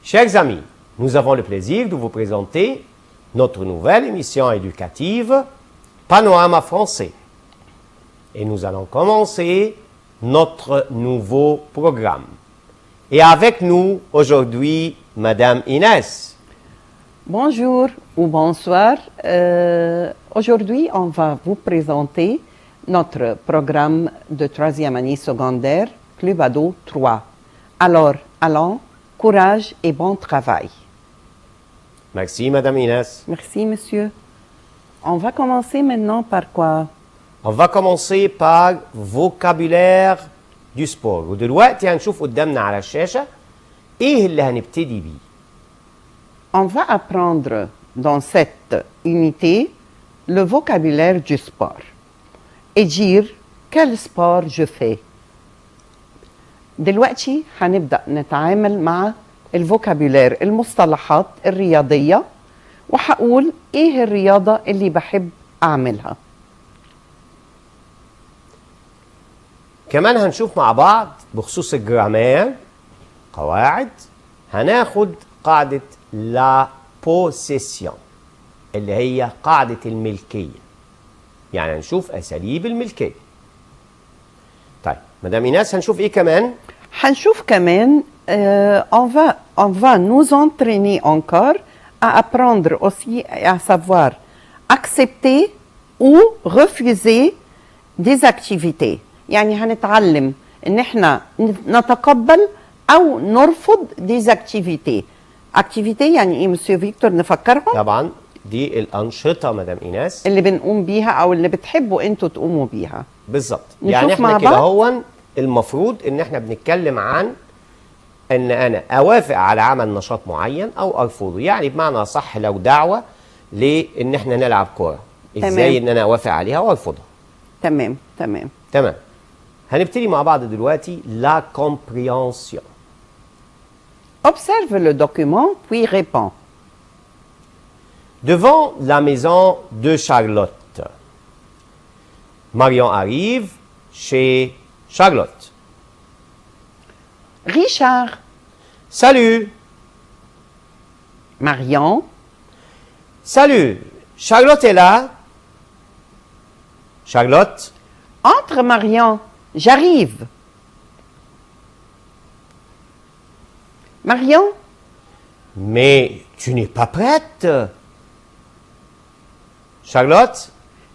Chers amis, nous avons le plaisir de vous présenter notre nouvelle émission éducative Panorama français. Et nous allons commencer notre nouveau programme. Et avec nous aujourd'hui, Madame Inès. Bonjour ou bonsoir. Aujourd'hui, on va vous présenter notre programme de 3e année secondaire, Club Ado 3. Alors, allons, courage et bon travail. Merci, Madame Inès. Merci, monsieur. On va commencer maintenant par quoi? On va commencer par vocabulaire du sport. ودلوقتي هنشوف قدامنا على الشاشة إيه اللي هنبتدي بيه. On va apprendre dans cette unité le vocabulaire du sport et dire quel sport je fais. دلوقتي هنبدأ نتعامل مع الفوكابولير المصطلحات الرياضية وهقول ايه الرياضة اللي بحب اعملها. كمان هنشوف مع بعض بخصوص الجرامير قواعد. هناخد قاعدة لا بوسيسيون اللي هي قاعدة الملكية. يعني هنشوف أساليب الملكية. طيب مدام إيناس هنشوف إيه كمان؟ هنشوف كمان on va nous entraîner encore à apprendre aussi à savoir accepter ou refuser des activités. يعني هنتعلم ان احنا نتقبل او نرفض des activités. activités يعني ايه مسيو فيكتور نفكرهم؟ طبعا دي الأنشطة مدام إيناس اللي بنقوم بيها او اللي بتحبوا انتوا تقوموا بيها. بالظبط. يعني احنا كده هو المفروض ان احنا بنتكلم عن ان انا اوافق على عمل نشاط معين او ارفضه. يعني بمعنى صح لو دعوة لان احنا نلعب كورة ازاي ان انا اوافق عليها وارفضها. تمام. هنبتدي مع بعض دلوقتي la compréhension. Observe le document puis réponds. Devant la maison de Charlotte. Marion arrive chez Charlotte. Richard. Salut. Marion. Salut. Charlotte est là. Charlotte. Entre Marion. J'arrive. Marion. Mais tu n'es pas prête. Charlotte.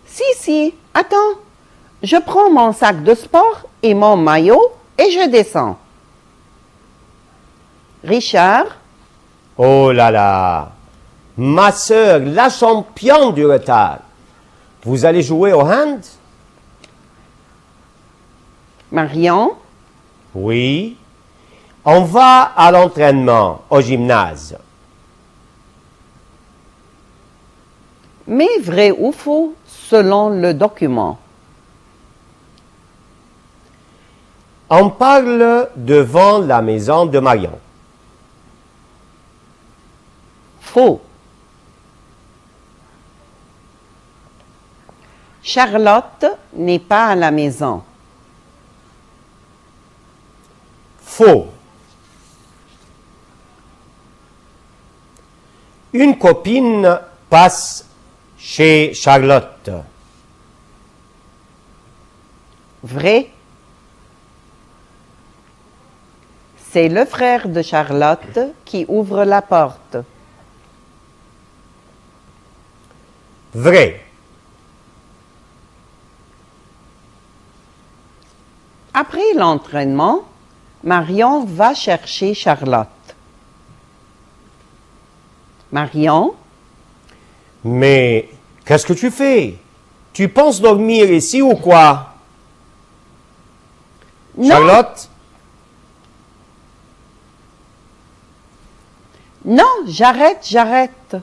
Si, attends. Je prends mon sac de sport et mon maillot et je descends. Richard. Oh là là. Ma sœur, la championne du retard. Vous allez jouer au hand? Marion. Oui. On va à l'entraînement, au gymnase. Mais vrai ou faux selon le document? On parle devant la maison de Marion. Faux. Charlotte n'est pas à la maison. Faux. Une copine passe chez Charlotte. Vrai. C'est le frère de Charlotte qui ouvre la porte. Vrai. Après l'entraînement, Marion va chercher Charlotte. Marion. Mais qu'est-ce que tu fais? Tu penses dormir ici ou quoi? Non. Charlotte? Non, j'arrête.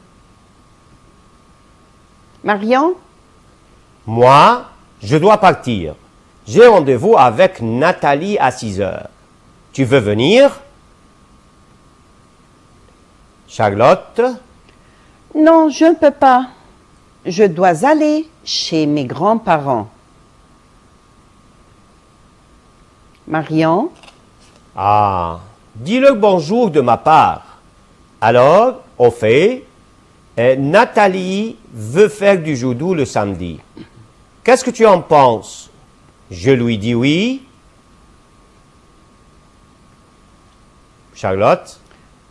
Marion. Moi, je dois partir. J'ai rendez-vous avec Nathalie à 6 heures. Tu veux venir? Charlotte? Non, je ne peux pas. Je dois aller chez mes grands-parents. Marion. Ah, dis-leur bonjour de ma part. Alors, au fait, Nathalie veut faire du judo le samedi. Qu'est-ce que tu en penses? Je lui dis oui. Charlotte?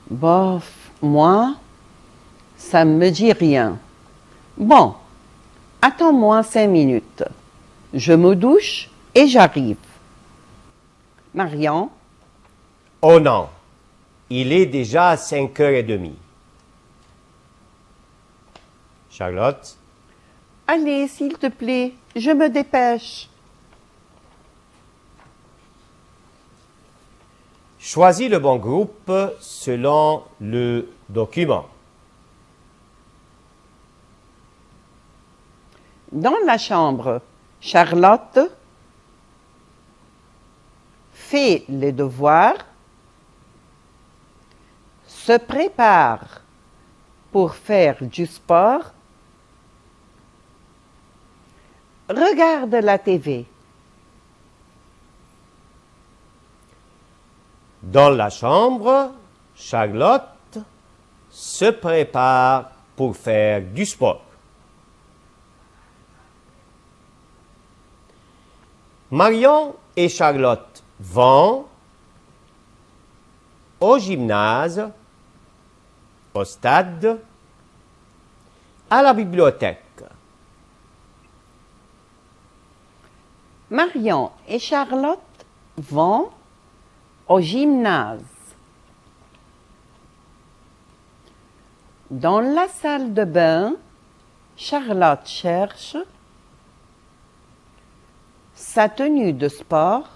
Bof, moi, ça me dit rien. Bon, attends-moi 5 minutes. Je me douche et j'arrive. Marion? Oh non, il est déjà 5h30. Charlotte? Allez, s'il te plaît, je me dépêche. Choisis le bon groupe selon le document. Dans la chambre, Charlotte fait les devoirs, se prépare pour faire du sport, regarde la TV. Dans la chambre, Charlotte se prépare pour faire du sport. Marion et Charlotte vont au gymnase, au stade, à la bibliothèque. Marion et Charlotte vont au gymnase. Dans la salle de bain, Charlotte cherche sa tenue de sport,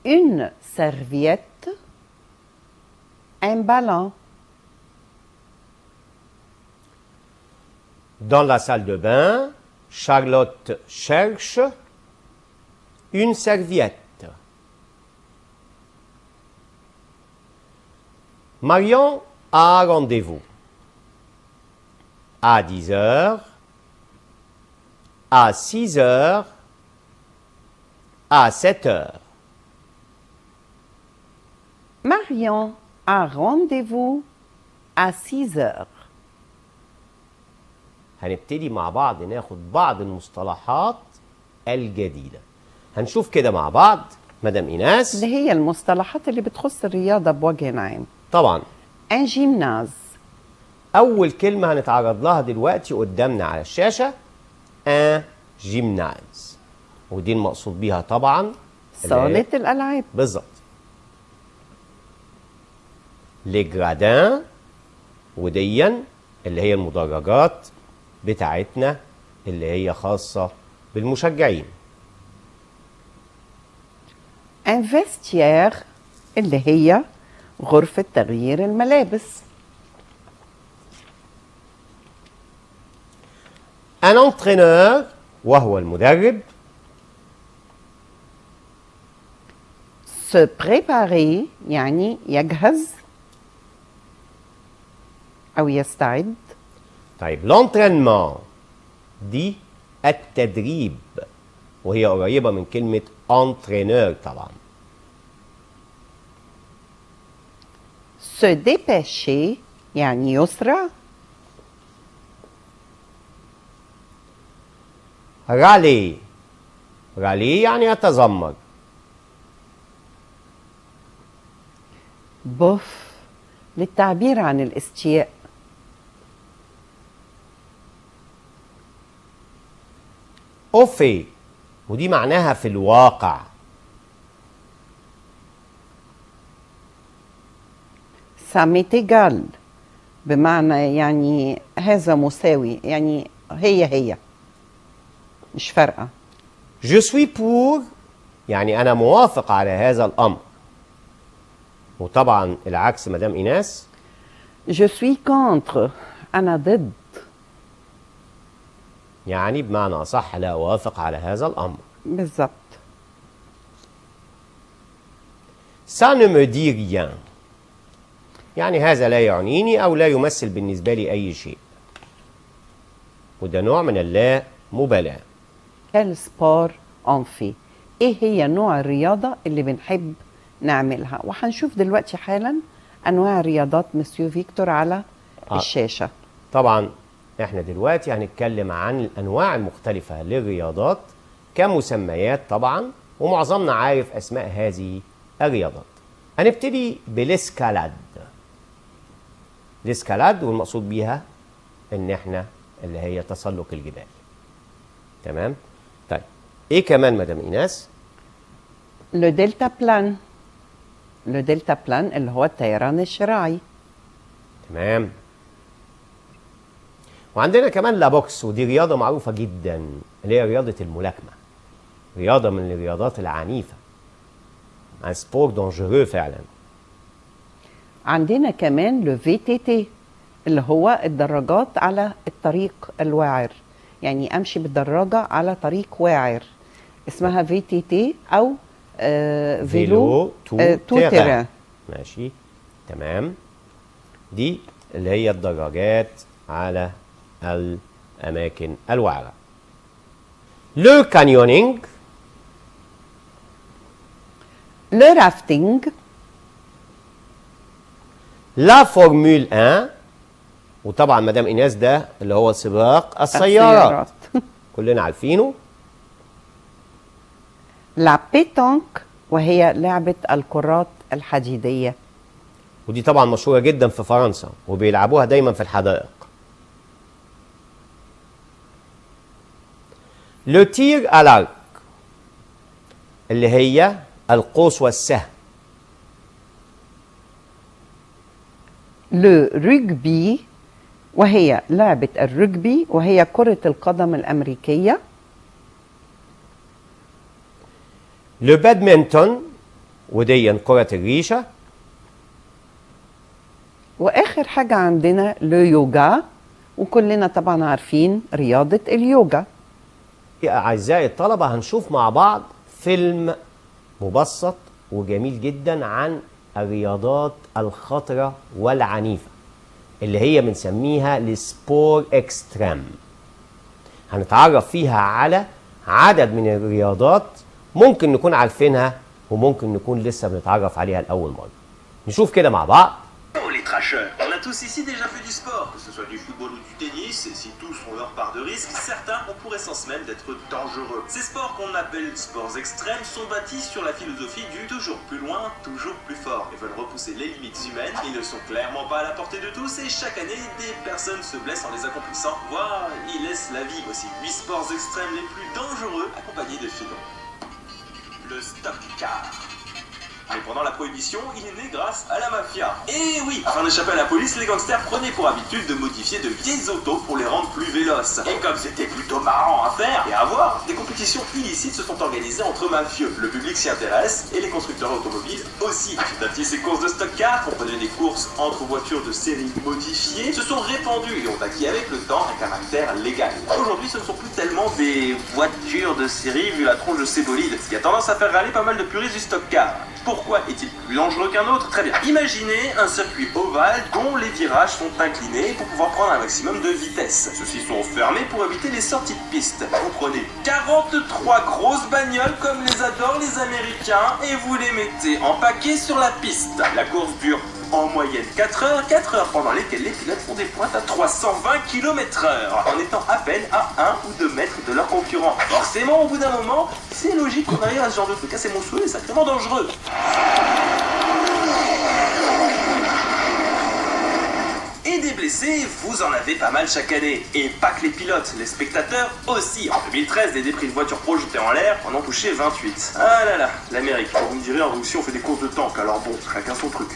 une serviette, un ballon. Dans la salle de bain, Charlotte cherche une serviette. Marion a un rendez-vous à 10h, à 6h, à 7h. Marion a rendez-vous à 6 heures. هنبتدي مع بعض ناخد بعض المصطلحات الجديدة. هنشوف كده مع بعض مدام إيناس. اللي هي المصطلحات اللي بتخص الرياضة بوجه عام. طبعا. Un gymnase. أول كلمة هنتعرض لها دلوقتي قدامنا على الشاشة un gymnase. ودي المقصود بيها طبعا صالة الألعاب. بالظبط. les gradins وديا اللي هي المدرجات بتاعتنا اللي هي خاصة بالمشجعين. Un vestiaire اللي هي غرفة تغيير الملابس. un entraîneur وهو المدرب. se préparer يعني يجهز أو يستعد. طيب l'entraînement دي التدريب وهي قريبة من كلمة entraîneur طبعا. se dépêcher يعني يسرع. رالي رالي يعني يتذمر. بوف للتعبير عن الاستياء. أوفي ودي معناها في الواقع. ça m'est égal بمعنى يعني هذا مساوي يعني هي مش فارقة. Je suis pour يعني أنا موافق على هذا الأمر. وطبعا العكس مدام إيناس. Je suis contre أنا ضد. يعني بمعنى أصح لا أوافق على هذا الأمر. بالضبط. Ça ne me dit rien. يعني هذا لا يعنيني أو لا يمثل بالنسبة لي أي شيء. وده نوع من اللا مبالاة. quel sport on fait. ايه هي نوع الرياضة اللي بنحب نعملها، وهنشوف دلوقتي حالا أنواع الرياضات مسيو فيكتور على آه. الشاشة. طبعا احنا دلوقتي هنتكلم عن الانواع المختلفة للرياضات كمسميات طبعا، ومعظمنا عارف اسماء هذه الرياضات. هنبتدي بالاسكالاد. الاسكالاد والمقصود بيها ان احنا اللي هي تسلق الجبال. تمام؟ طيب ايه كمان مدام ايناس؟ لو دلتا بلان. لو دلتا بلان اللي هو الطيران الشراعي. تمام. وعندنا كمان لابوكس، ودي رياضة معروفة جدا اللي هي رياضة الملاكمة. رياضة من الرياضات العنيفة. un sport dangereux فعلا. عندنا كمان لو في تي تي اللي هو الدراجات على الطريق الواعر، يعني امشي بالدراجة على طريق واعر، اسمها في تي تي او فيلو تو تيران. ماشي تمام. دي اللي هي الدراجات على الأماكن الوعرة. لو كانيونينج. لو رافتينج. لا فورمول 1. وطبعا مدام ايناس ده اللي هو سباق السيارات. كلنا عارفينه. لا بيتونك وهي لعبة الكرات الحديدية، ودي طبعا مشهورة جدا في فرنسا وبيلعبوها دايما في الحدائق. لو تير الارك اللي هي القوس والسهم. لو رجبي وهي لعبة الرجبي وهي كرة القدم الأمريكية. لو بادمنتون ودي كرة الريشة. وآخر حاجة عندنا لو يوجا، وكلنا طبعا عارفين رياضة اليوجا. أعزائي الطلبة هنشوف مع بعض فيلم مبسط وجميل جدا عن الرياضات الخطرة والعنيفة اللي هي بنسميها السبور اكستريم. هنتعرف فيها على عدد من الرياضات ممكن نكون عارفينها وممكن نكون لسه بنتعرف عليها لأول مرة. نشوف كده مع بعض. Les trashers. On a tous ici déjà fait du sport, que ce soit du football ou du tennis, et si tous ont leur part de risque, certains ont pour essence même d'être dangereux. Ces sports qu'on appelle sports extrêmes sont bâtis sur la philosophie du toujours plus loin, toujours plus fort, et veulent repousser les limites humaines. Ils ne sont clairement pas à la portée de tous, et chaque année, des personnes se blessent en les accomplissant, voire y laissent la vie. Voici 8 sports extrêmes les plus dangereux, accompagnés de filons. Le stock car. Mais pendant la prohibition, il est né grâce à la mafia. Et oui, afin d'échapper à la police, les gangsters prenaient pour habitude de modifier de vieilles autos pour les rendre plus véloces. Et comme c'était plutôt marrant à faire et à voir, des compétitions illicites se sont organisées entre mafieux. Le public s'y intéresse et les constructeurs automobiles aussi. Petit à petit, ces courses de stock car, comprenaient des courses entre voitures de série modifiées, se sont répandues et ont acquis avec le temps un caractère légal. Aujourd'hui, ce ne sont plus tellement des voitures de série vu la tronche de ces bolides, ce qui a tendance à faire râler pas mal de puristes du stock car. Pourquoi est-il plus dangereux qu'un autre? Très bien. Imaginez un circuit ovale dont les virages sont inclinés pour pouvoir prendre un maximum de vitesse. Ceux-ci sont fermés pour éviter les sorties de piste. Vous prenez 43 grosses bagnoles comme les adorent les Américains et vous les mettez en paquet sur la piste. La course dure en moyenne 4 heures pendant lesquelles les pilotes font des pointes à 320 km/h en étant à peine à 1 ou 2 mètres de leurs concurrents. Forcément, au bout d'un moment, c'est logique qu'on arrive à ce genre de truc assez monstrueux et sacrément dangereux. Et des blessés, vous en avez pas mal chaque année. Et pas que les pilotes, les spectateurs aussi. En 2013, des débris de voitures projetées en l'air en ont touché 28. Ah là là, l'Amérique. Vous me direz, en Russie, on fait des courses de tank, alors bon, chacun son truc.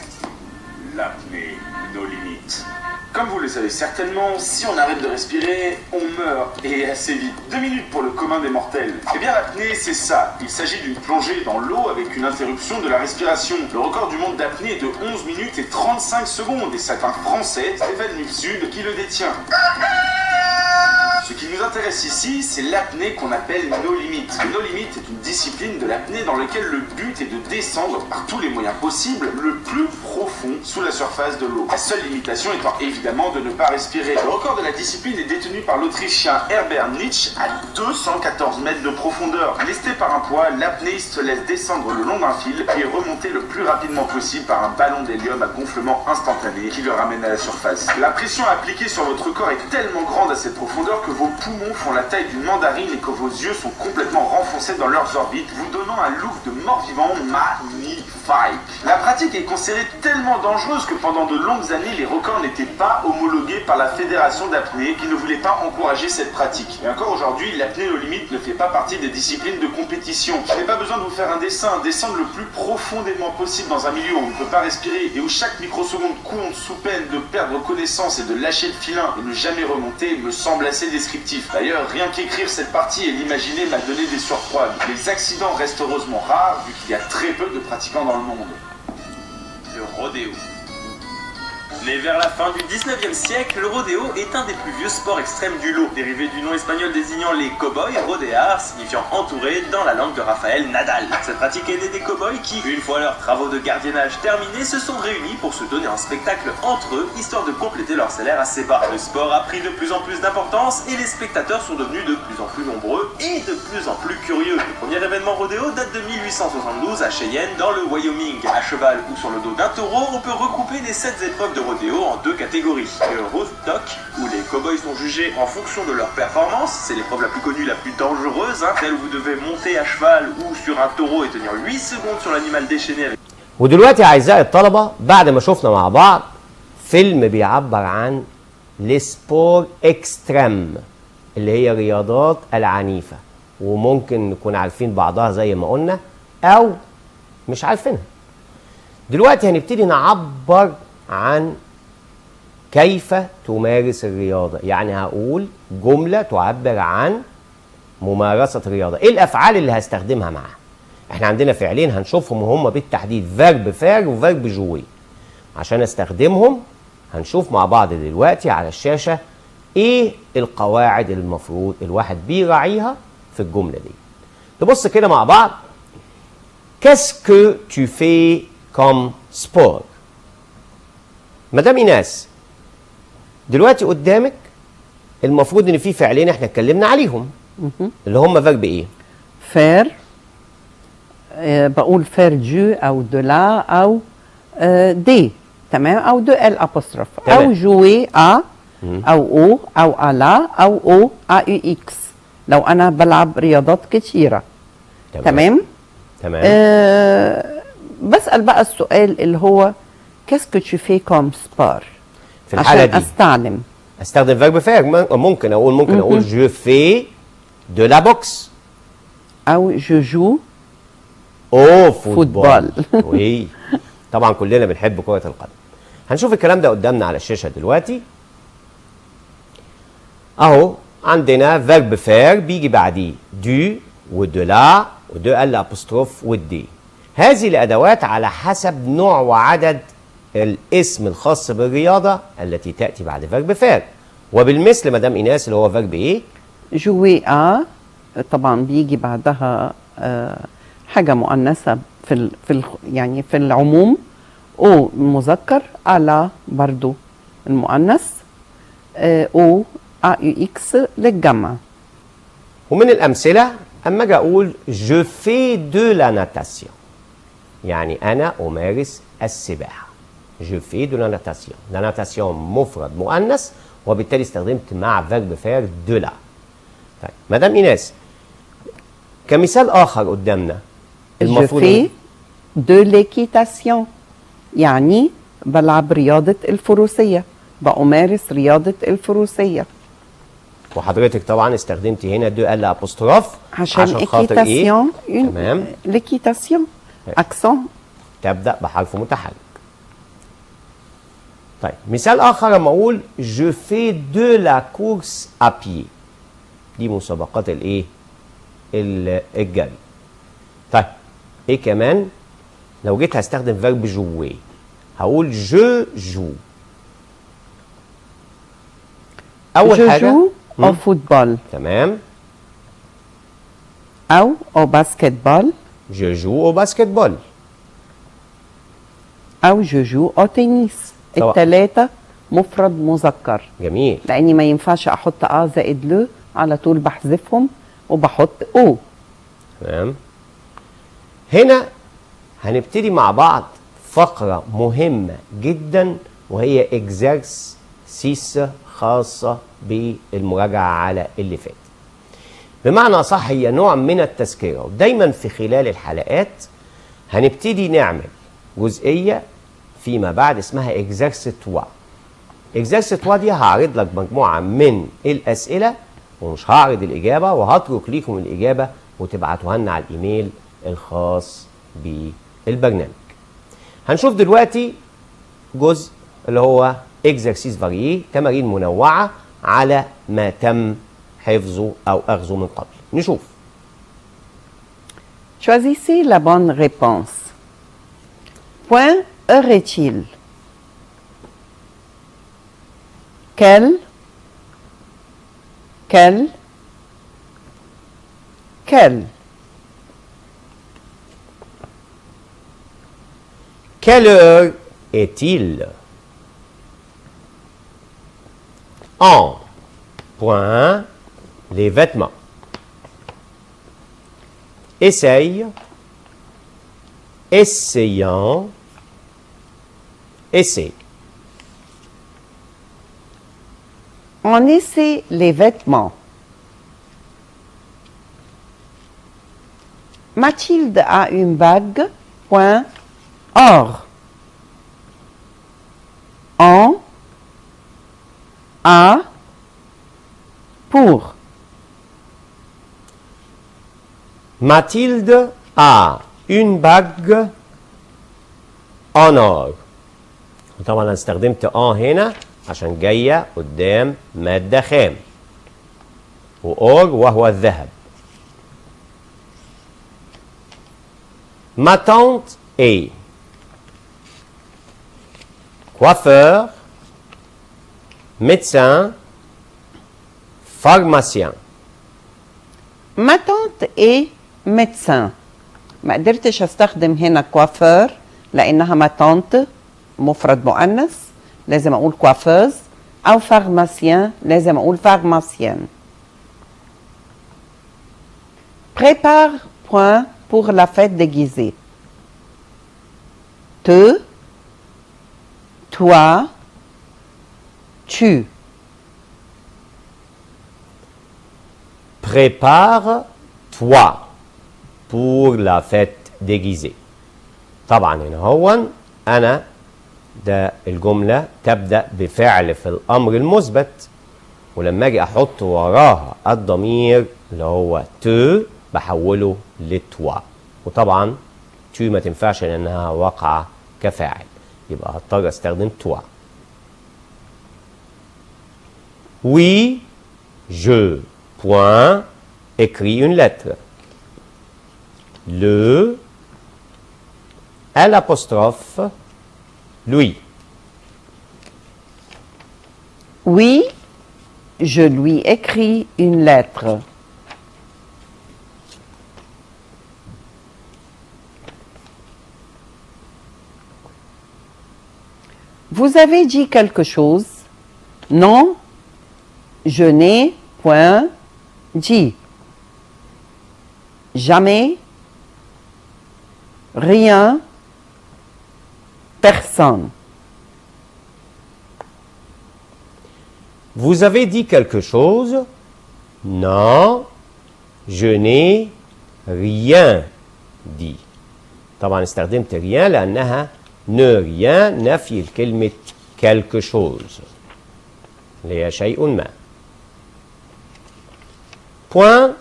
L'apnée, nos limites. Comme vous le savez certainement, si on arrête de respirer, on meurt, et assez vite. 2 minutes pour le commun des mortels. Eh bien l'apnée, c'est ça. Il s'agit d'une plongée dans l'eau avec une interruption de la respiration. Le record du monde d'apnée est de 11 minutes et 35 secondes, et c'est un Français, Stéphane Nufsud, qui le détient. Ce qui nous intéresse ici, c'est l'apnée qu'on appelle no limit. No limit est une discipline de l'apnée dans laquelle le but est de descendre par tous les moyens possibles le plus profond sous la surface de l'eau. La seule limitation étant évidemment de ne pas respirer. Le record de la discipline est détenu par l'Autrichien Herbert Nitsch à 214 mètres de profondeur. Lesté par un poids, l'apnéiste se laisse descendre le long d'un fil et remonter le plus rapidement possible par un ballon d'hélium à gonflement instantané qui le ramène à la surface. La pression appliquée sur votre corps est tellement grande à cette profondeur que vos poumons font la taille d'une mandarine et que vos yeux sont complètement renfoncés dans leurs orbites, vous donnant un look de mort-vivant magnifique. La pratique est considérée tellement dangereuse que pendant de longues années, les records n'étaient pas homologués par la fédération d'apnée qui ne voulait pas encourager cette pratique. Et encore aujourd'hui, l'apnée aux limites ne fait pas partie des disciplines de compétition. Je n'ai pas besoin de vous faire un dessin, descendre le plus profondément possible dans un milieu où on ne peut pas respirer et où chaque microseconde compte sous peine de perdre connaissance et de lâcher le filin et ne jamais remonter me semble assez descriptif. D'ailleurs, rien qu'écrire cette partie et l'imaginer m'a donné des surfroides. Les accidents restent heureusement rares vu qu'il y a très peu de pratiquants dans le monde. Le rodéo. Né vers la fin du 19e siècle, le rodéo est un des plus vieux sports extrêmes du lot, dérivé du nom espagnol désignant les cow-boys, rodear, signifiant entouré dans la langue de Rafael Nadal. Cette pratique est née des cow-boys qui, une fois leurs travaux de gardiennage terminés, se sont réunis pour se donner un spectacle entre eux, histoire de compléter leur salaire assez bas. Le sport a pris de plus en plus d'importance et les spectateurs sont devenus de plus en plus nombreux et de plus en plus curieux. Le premier événement rodéo date de 1872 à Cheyenne, dans le Wyoming. À cheval ou sur le dos d'un taureau, on peut regrouper les 7 épreuves de rodéo en 2 catégories. Le road dog, où les cow-boys sont jugés en fonction de leur performance, c'est l'épreuve la plus connue, la plus dangereuse, celle où vous devez monter à cheval ou sur un taureau et tenir 8 secondes sur l'animal déchaîné avec... ودلوقتي أعزائي الطلبة بعد ما شفنا مع بعض فيلم بيعبر عن السبور اكستريم اللي هي الرياضات العنيفة، وممكن نكون عارفين بعضها زي ما قلنا أو مش عارفينها. دلوقتي هنبتدي نعبر عن كيف تمارس الرياضة، يعني هقول جملة تعبر عن ممارسة الرياضة. ايه الافعال اللي هستخدمها معاها؟ احنا عندنا فعلين هنشوفهم وهم بالتحديد فيرب فير وفيرب جوي. عشان استخدمهم هنشوف مع بعض دلوقتي على الشاشة ايه القواعد اللي المفروض الواحد بيراعيها في الجملة دي. نبص كده مع بعض. Qu'est-ce que tu fais comme sport؟ مدام إيناس دلوقتي قدامك المفروض ان في فعلين احنا اتكلمنا عليهم اللي هم فيرب ايه؟ فير، بقول فير جو او دو لا او دي، تمام، او دو ال ابوستروف، او جوي ا او او الا او ا يو اكس لو انا بلعب رياضات كتيره. تمام. بسأل بقى السؤال اللي هو qu'est-ce que tu fais comme sport؟ في الحالة دي استخدم فيرب فير. ممكن اقول je fais de la boxe او je joue au football. وي طبعا كلنا بنحب كرة القدم. هنشوف الكلام ده قدامنا على الشاشة دلوقتي اهو. عندنا فيرب فير بيجي بعديه دو ودو لا ودو ال ابوستروف والدي. هذه الادوات على حسب نوع وعدد الاسم الخاص بالرياضة التي تأتي بعد فيرب فير. وبالمثل مدام إيناس اللي هو فيرب إيه؟ جوي طبعا بيجي بعدها حاجة مؤنثة يعني في العموم، أو مذكر، ألا برضو المؤنث، أو يو إكس للجمع. ومن الأمثلة أما أجي أقول je fais de la natation، يعني أنا أمارس السباحة. je fais de la natation. la natation مفرد مؤنث وبالتالي استخدمت مع فيرب فير de la. طيب مدام إيناس كمثال آخر قدامنا المفروض je fais de l'équitation، يعني بلعب رياضة الفروسية، بأمارس رياضة الفروسية. وحضرتك طبعا استخدمتي هنا دو ال ابوستروف عشان خاطر ايه؟ تمام. l'équitation accent تبدأ بحرف متحرك. طيب مثال آخر لما أقول je fais de la course à pied، دي مسابقات الإيه؟ الجري. طيب إيه كمان؟ لو جيت هستخدم فيرب جوي هقول je joue. أول حاجة au football تمام. أو au basketball Je joue au basketball. أو je joue au tennis. طبعا. التلاتة مفرد مذكر، جميل. لأني ما ينفعش أحط زائد له، على طول بحذفهم وبحط أو. تمام. هنا هنبتدي مع بعض فقرة مهمة جدا، وهي اكزرسيس خاصة بالمراجعة على اللي فات. بمعنى صح هي نوع من التذكرة، ودايما في خلال الحلقات هنبتدي نعمل جزئية فيما بعد اسمها اكزرسيتوا. اكزرسيتوا دي هعرض لك مجموعة من الأسئلة ومش هعرض الإجابة، وهترك ليكم الإجابة وتبعتوها لنا على الإيميل الخاص بالبرنامج. هنشوف دلوقتي جزء اللي هو اكزرسيس فاريي، تمارين منوعة على ما تم حفظه أو أخذه من قبل. نشوف. Choisissez la bonne réponse. Point aurait-il? Quel? Quelle heure est-il? En. Point. Les vêtements. Essaye. Essayant. Essaie. On essaie les vêtements. Mathilde a une bague. Point. Or. En. A. Pour. Mathilde a une bague en or. طبعا انا استخدمت هنا عشان جايه قدام ماده خام، وأور وهو الذهب. Ma tante est coiffeur, médecin, pharmacien. Ma tante est médecin. ما قدرتش استخدم هنا كوافير لانها ما تانت مفرد مؤنث، لازم اقول كوافوز، او فارماسيان لازم اقول فارماسيان. Prépare point pour la fête déguisée. Te, toi, tu. Prépare-toi pour la fête déguisée. طبعا هنا هو أنا ده الجملة تبدأ بفعل في الأمر المثبت، ولما أجي أحط وراها الضمير اللي هو تو بحوله لتوا، وطبعا تو ما تنفعش لأنها واقعة كفاعل، يبقى هضطر أستخدم توا. Oui, je, point, écris une lettre. Le, l'apostrophe, lui. Oui, je lui écris une lettre. Vous avez dit quelque chose? Non, je n'ai point dit. Jamais, rien, personne. Vous avez dit quelque chose? Non, je n'ai rien dit. طبعا استخدمت rien لأنها ne rien نفي الكلمة quelque chose اللي هي شيء ما. Point,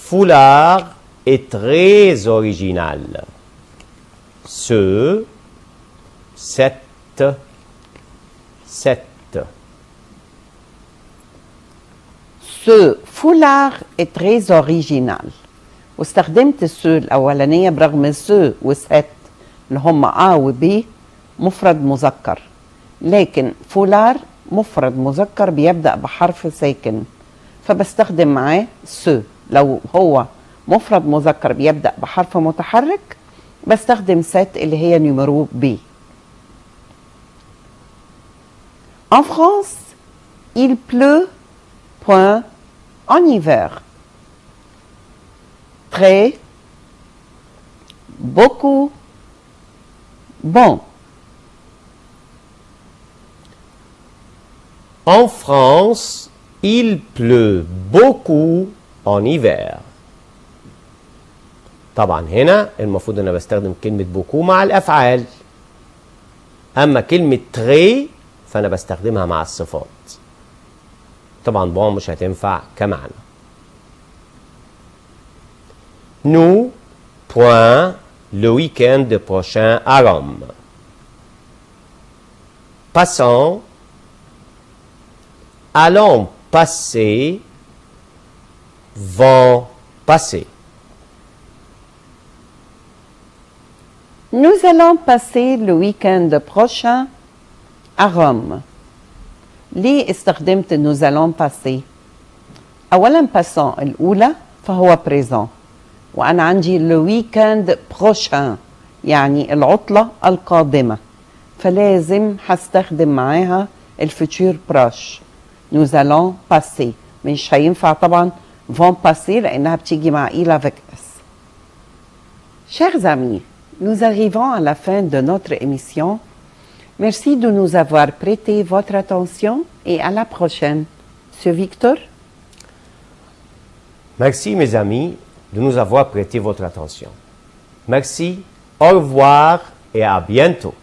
foulard est très original. Ce, cette. Ce foulard est très original. واستخدمت السو الأولانية برغم السو وست اللي هم و ب مفرد مذكر، لكن فولار مفرد مذكر بيبدأ بحرف ساكن، فبستخدم معاه ce. لو هو مفرد مذكر بيبدأ بحرف متحرك بستخدم cette اللي هي نيميرو B. En France, il pleut, point, en hiver. Très, beaucoup, bon. En France, il pleut beaucoup en hiver. طبعا هنا المفروض أنا بستخدم كلمة beaucoup مع الأفعال. أما كلمة très فأنا بستخدمها مع الصفات. طبعا bon مش هتنفع كمعنى. Nous, point, le week-end prochain à Rome. Passons, allons passer, vont passer. Nous allons passer le week-end prochain à Rome. ليه استخدمت nous allons passer؟ أولاً passons الأولى فهو présent وأنا عندي le weekend prochain يعني العطلة القادمة فلازم هستخدم معاها الفوتور proche. Nous allons passer مش هينفع طبعاً vont passer لأنها بتيجي مع il avec s. Chers amis, nous arrivons à la fin de notre émission. Merci de nous avoir prêté votre attention et à la prochaine. Monsieur Victor? Merci mes amis de nous avoir prêté votre attention. Merci, au revoir et à bientôt.